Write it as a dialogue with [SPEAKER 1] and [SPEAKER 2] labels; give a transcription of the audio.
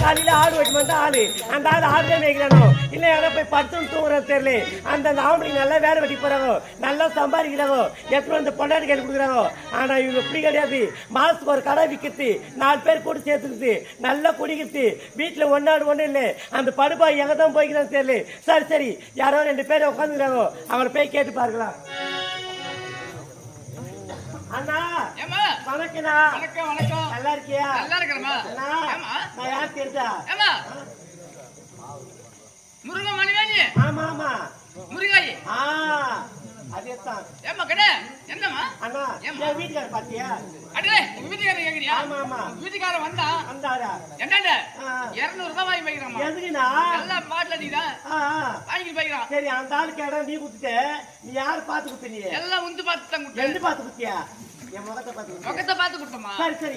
[SPEAKER 1] காலையில ஆடு வெட்டி வந்தா ஆளு அந்த ஆள் ஆடு மேய்க்கிறானோ இல்ல யாரோ போய் படுத்துன்னு தூங்குறது தெரியல அந்த ஆம்பளைக்கு நல்லா வேலை வெட்டி போறாங்க நல்லா சம்பாதிக்கிறாங்க எத்தனை வந்து பொண்டாட்டி கையில் கொடுக்குறாங்க ஆனா இவங்க இப்படி கிடையாது மாசத்துக்கு ஒரு கடை விற்கிறது 4 பேர் கூட சேர்த்துக்குது நல்லா குடிக்கிறது வீட்டுல ஒன்னாடு ஒண்ணு இல்லை அந்த படுபாய் எங்க தான் போய்க்கிறான்னு தெரியல சரி சரி யாரோ 2 பேர் உட்காந்துக்கிறாங்க அவங்களை போய் கேட்டு பாருங்களா அண்ணா வணக்கண்ணா வணக்கம் நல்லா இருக்கியா
[SPEAKER 2] நல்லா இருக்கிறமா
[SPEAKER 1] நான் யார் தெரிஞ்சா
[SPEAKER 2] முருகன் மணிவேணி
[SPEAKER 1] ஆமா ஆமா
[SPEAKER 2] முருகாயி
[SPEAKER 1] அதேதான்
[SPEAKER 2] ஏமா கடை என்னம்மா
[SPEAKER 1] அண்ணா என் வீட்டுக்காரர் பாத்தியா
[SPEAKER 2] அடே உங்க வீட்டுக்காரர் கேக்குறியா
[SPEAKER 1] ஆமா ஆமா
[SPEAKER 2] வீட்டுக்காரர் வந்தாரா
[SPEAKER 1] என்னடா
[SPEAKER 2] 200 ரூபாய் வாங்கி வைக்கிறாமா
[SPEAKER 1] எதுக்குண்ணா
[SPEAKER 2] நல்லா பாட்டுல நீதான் வாங்கி வைக்கிறான்
[SPEAKER 1] சரி அந்த ஆளுக்கு இடம் நீ குடுத்துட்ட நீ யாரு பாத்து குடுத்த நீ
[SPEAKER 2] எல்லாம் உந்து பார்த்து தான்
[SPEAKER 1] ரெண்டு பாத்து குத்தியா என் முகத்தை பாத்து
[SPEAKER 2] முகத்தை பார்த்து கொடுத்தமா
[SPEAKER 1] சரி சரி